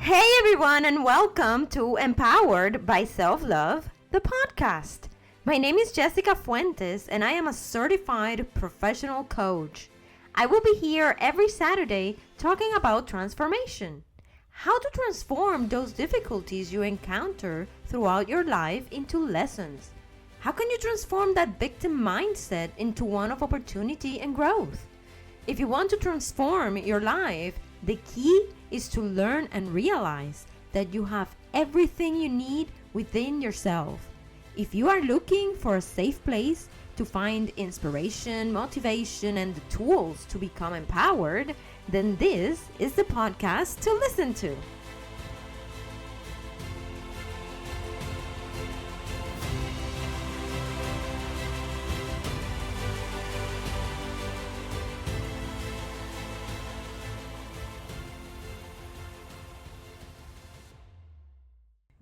Hey everyone, and welcome to Empowered by Self-Love, the podcast. My name is Jessica Fuentes, and I am a certified professional coach. I will be here every Saturday talking about transformation. How to transform those difficulties you encounter throughout your life into lessons. How can you transform that victim mindset into one of opportunity and growth? If you want to transform your life, the key is to learn and realize that you have everything you need within yourself. If you are looking for a safe place to find inspiration, motivation, and the tools to become empowered, then this is the podcast to listen to.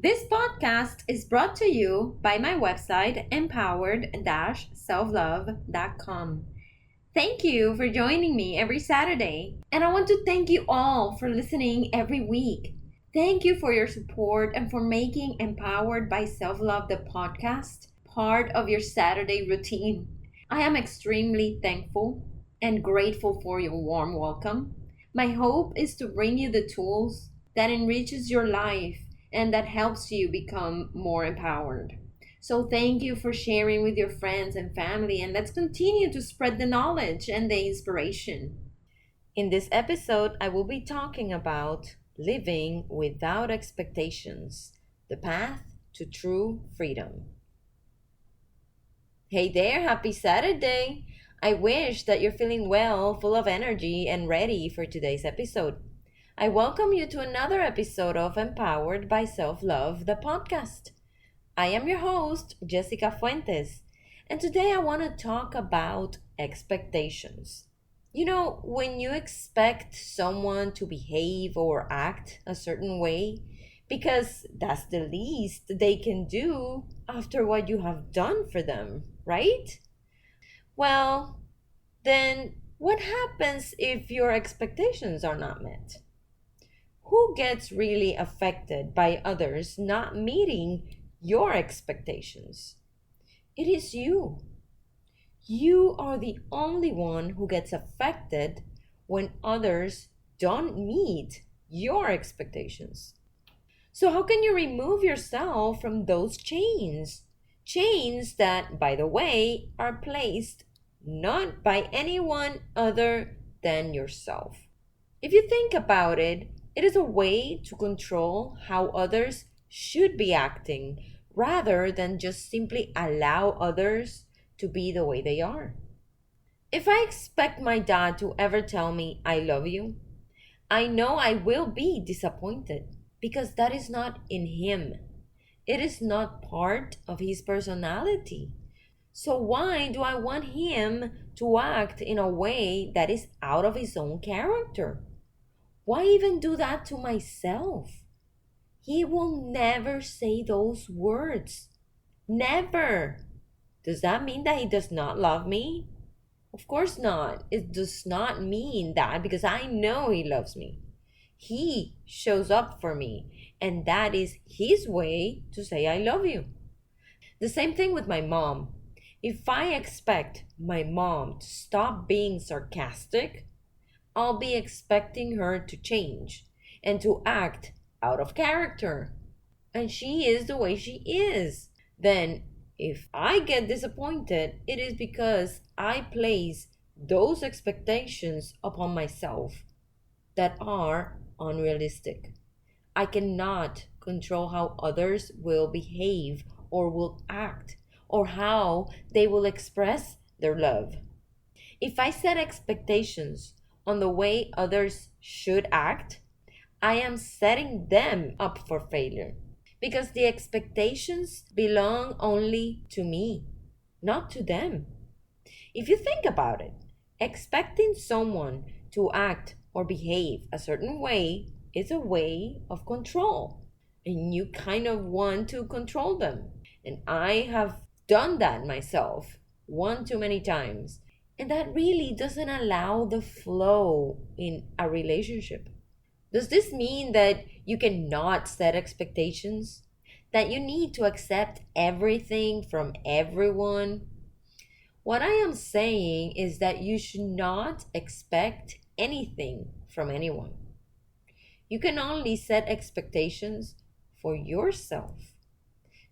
This podcast is brought to you by my website, Empowered-SelfLove.com. Thank you for joining me every Saturday, and I want to thank you all for listening every week. Thank you for your support and for making Empowered by Self-Love, the podcast, part of your Saturday routine. I am extremely thankful and grateful for your warm welcome. My hope is to bring you the tools that enriches your life and that helps you become more empowered. So thank you for sharing with your friends and family, and let's continue to spread the knowledge and the inspiration. In this episode, I will be talking about living without expectations, the path to true freedom. Hey there, happy Saturday! I wish that you're feeling well, full of energy, and ready for today's episode. I welcome you to another episode of Empowered by Self-Love, the podcast. I am your host, Jessica Fuentes, and today I want to talk about expectations. You know, when you expect someone to behave or act a certain way, because that's the least they can do after what you have done for them, right? Well, then what happens if your expectations are not met? Who gets really affected by others not meeting your expectations? It is you. You are the only one who gets affected when others don't meet your expectations. So how can you remove yourself from those chains? Chains that, by the way, are placed not by anyone other than yourself. If you think about it, it is a way to control how others should be acting rather than just simply allow others to be the way they are. If I expect my dad to ever tell me I love you, I know I will be disappointed because that is not in him. It is not part of his personality. So why do I want him to act in a way that is out of his own character? Why even do that to myself? He will never say those words. Never. Does that mean that he does not love me? Of course not. It does not mean that because I know he loves me. He shows up for me, and that is his way to say I love you. The same thing with my mom. If I expect my mom to stop being sarcastic, I'll be expecting her to change and to act out of character. And she is the way she is. Then, if I get disappointed, it is because I place those expectations upon myself that are unrealistic. I cannot control how others will behave or will act or how they will express their love. If I set expectations on the way others should act, I am setting them up for failure because the expectations belong only to me, not to them. If you think about it, expecting someone to act or behave a certain way is a way of control, and you kind of want to control them. And I have done that myself one too many times. And that really doesn't allow the flow in a relationship. Does this mean that you cannot set expectations? That you need to accept everything from everyone? What I am saying is that you should not expect anything from anyone. You can only set expectations for yourself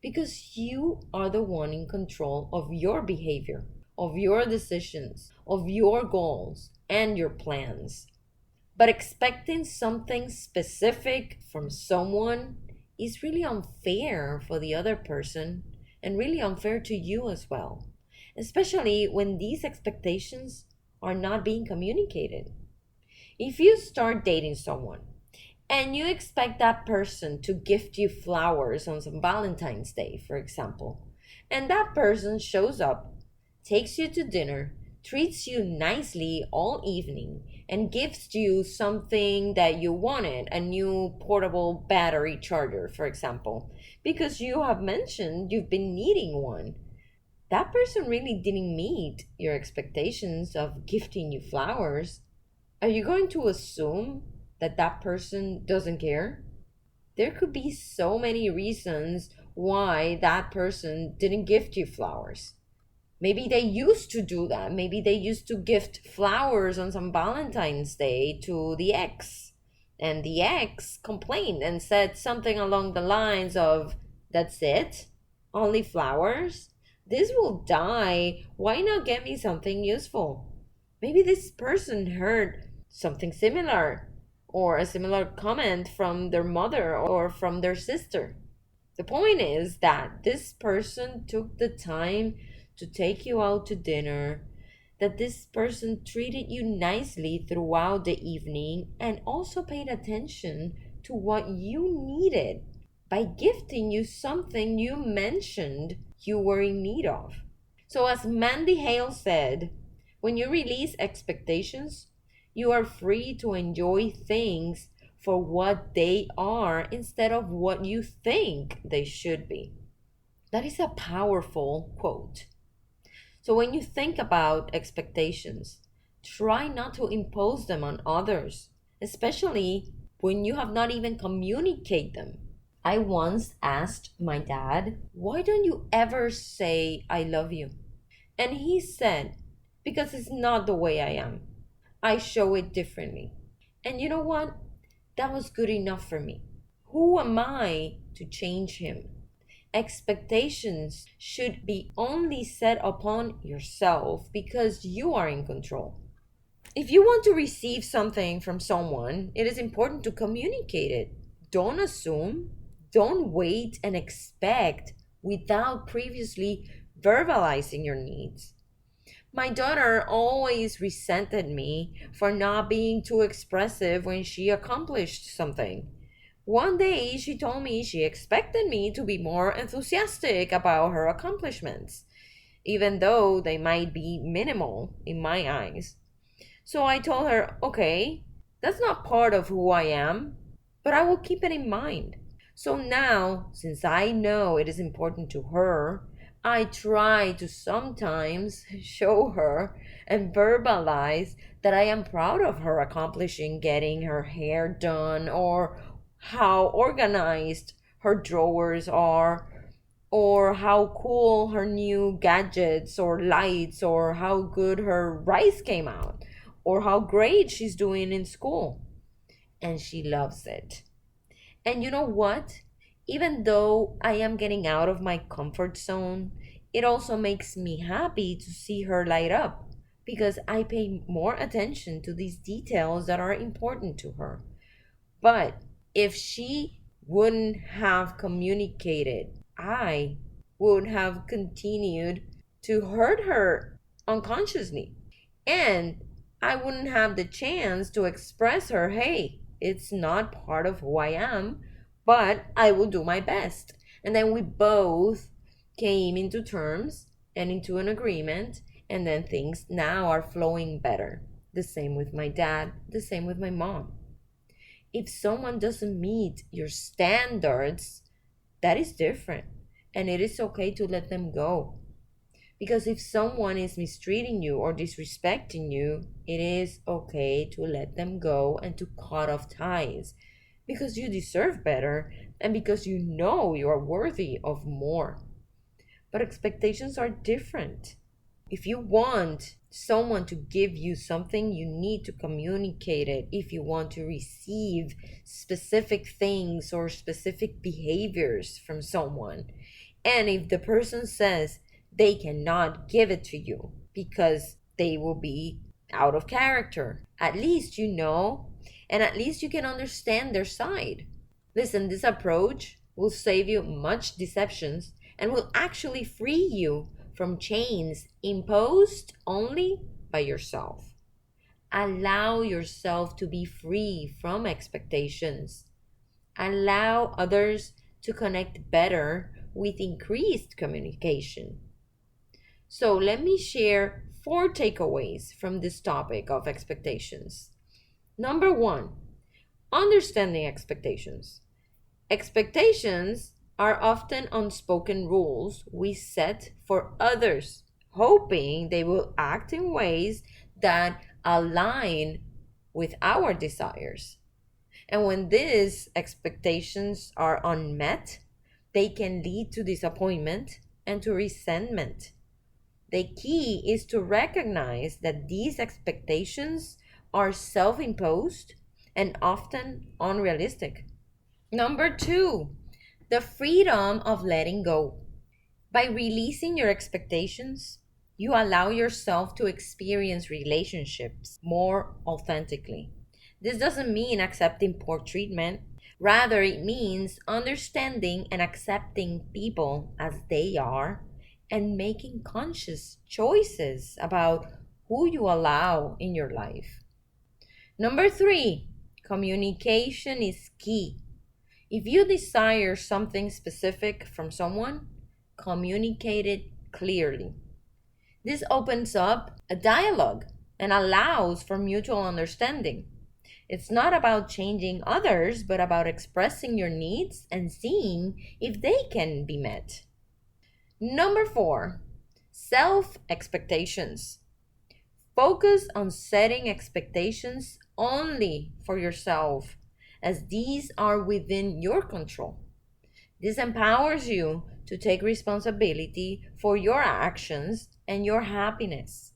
because you are the one in control of your behavior, of your decisions, of your goals, and your plans. But expecting something specific from someone is really unfair for the other person and really unfair to you as well, especially when these expectations are not being communicated. If you start dating someone and you expect that person to gift you flowers on some Valentine's Day, for example, and that person shows up, takes you to dinner, treats you nicely all evening, and gives you something that you wanted, a new portable battery charger, for example, because you have mentioned you've been needing one. That person really didn't meet your expectations of gifting you flowers. Are you going to assume that that person doesn't care? There could be so many reasons why that person didn't gift you flowers. Maybe they used to do that. Maybe they used to gift flowers on some Valentine's Day to the ex. And the ex complained and said something along the lines of, "That's it? Only flowers? This will die. Why not get me something useful?" Maybe this person heard something similar or a similar comment from their mother or from their sister. The point is that this person took the time to take you out to dinner, that this person treated you nicely throughout the evening and also paid attention to what you needed by gifting you something you mentioned you were in need of. So, as Mandy Hale said, when you release expectations, you are free to enjoy things for what they are instead of what you think they should be. That is a powerful quote. So when you think about expectations, try not to impose them on others, especially when you have not even communicated them. I once asked my dad, "Why don't you ever say I love you?" And he said, "Because it's not the way I am. I show it differently." And you know what? That was good enough for me. Who am I to change him? Expectations should be only set upon yourself because you are in control. If you want to receive something from someone, it is important to communicate it. Don't assume, don't wait and expect without previously verbalizing your needs. My daughter always resented me for not being too expressive when she accomplished something. One day, she told me she expected me to be more enthusiastic about her accomplishments, even though they might be minimal in my eyes. So I told her, "Okay, that's not part of who I am, but I will keep it in mind." So now, since I know it is important to her, I try to sometimes show her and verbalize that I am proud of her accomplishing getting her hair done, or how organized her drawers are, or how cool her new gadgets or lights, or how good her rice came out, or how great she's doing in school. And she loves it. And you know what? Even though I am getting out of my comfort zone, it also makes me happy to see her light up because I pay more attention to these details that are important to her. But if she wouldn't have communicated, I would have continued to hurt her unconsciously. And I wouldn't have the chance to express her, "Hey, it's not part of who I am, but I will do my best." And then we both came into terms and into an agreement, and then things now are flowing better. The same with my dad, the same with my mom. If someone doesn't meet your standards, that is different, and it is okay to let them go. Because if someone is mistreating you or disrespecting you, it is okay to let them go and to cut off ties because you deserve better and because you know you are worthy of more. But expectations are different. If you want someone to give you something, you need to communicate it. If you want to receive specific things or specific behaviors from someone, and if the person says they cannot give it to you because they will be out of character, at least you know, and at least you can understand their side. Listen, this approach will save you much deceptions and will actually free you from chains imposed only by yourself. Allow yourself to be free from expectations. Allow others to connect better with increased communication. So, let me share 4 takeaways from this topic of expectations. Number 1, understanding expectations. Expectations are often unspoken rules we set for others, hoping they will act in ways that align with our desires. And when these expectations are unmet, they can lead to disappointment and to resentment. The key is to recognize that these expectations are self imposed and often unrealistic. Number 2, the freedom of letting go. By releasing your expectations, you allow yourself to experience relationships more authentically. This doesn't mean accepting poor treatment. Rather, it means understanding and accepting people as they are and making conscious choices about who you allow in your life. Number 3, communication is key. If you desire something specific from someone, communicate it clearly. This opens up a dialogue and allows for mutual understanding. It's not about changing others, but about expressing your needs and seeing if they can be met. Number 4, self expectations. Focus on setting expectations only for yourself, as these are within your control. This empowers you to take responsibility for your actions and your happiness.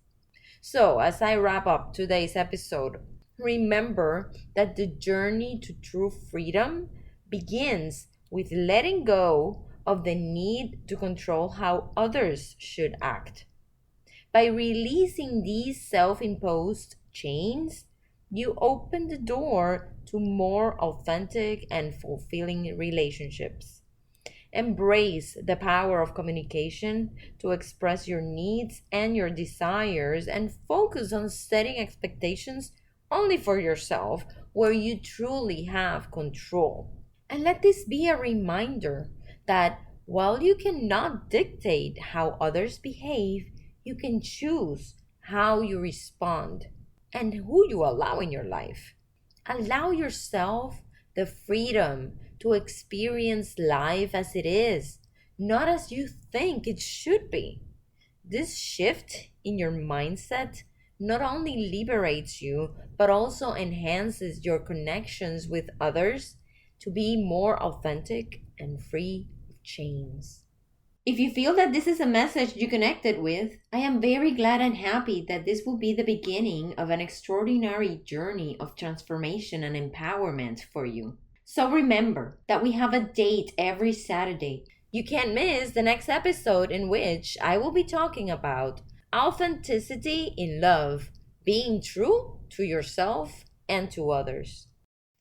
So, as I wrap up today's episode, remember that the journey to true freedom begins with letting go of the need to control how others should act. By releasing these self imposed chains, you open the door to more authentic and fulfilling relationships. Embrace the power of communication to express your needs and your desires and focus on setting expectations only for yourself where you truly have control. And let this be a reminder that while you cannot dictate how others behave, you can choose how you respond and who you allow in your life. Allow yourself the freedom to experience life as it is, not as you think it should be. This shift in your mindset not only liberates you, but also enhances your connections with others to be more authentic and free of chains. If you feel that this is a message you connected with, I am very glad and happy that this will be the beginning of an extraordinary journey of transformation and empowerment for you. So remember that we have a date every Saturday. You can't miss the next episode in which I will be talking about authenticity in love, being true to yourself and to others.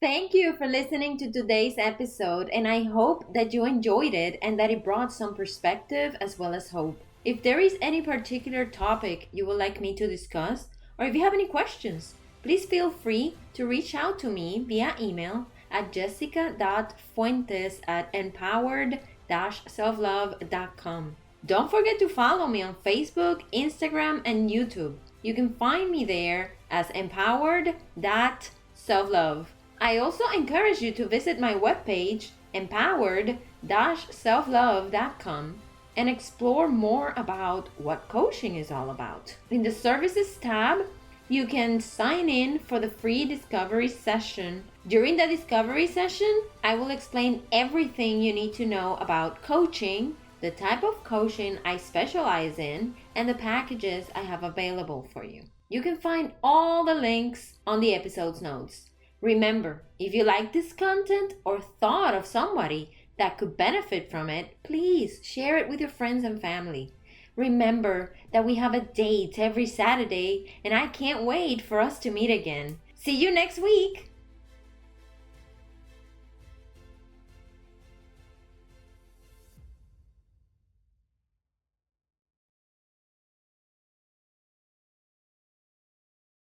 Thank you for listening to today's episode, and I hope that you enjoyed it and that it brought some perspective as well as hope. If there is any particular topic you would like me to discuss, or if you have any questions, please feel free to reach out to me via email at jessica.fuentes@empowered-selflove.com. Don't forget to follow me on Facebook, Instagram, and YouTube. You can find me there as empowered.selflove. I also encourage you to visit my webpage, empowered-selflove.com, and explore more about what coaching is all about. In the Services tab, you can sign in for the free discovery session. During the discovery session, I will explain everything you need to know about coaching, the type of coaching I specialize in, and the packages I have available for you. You can find all the links on the episode's notes. Remember, if you like this content or thought of somebody that could benefit from it, please share it with your friends and family. Remember that we have a date every Saturday, and I can't wait for us to meet again. See you next week!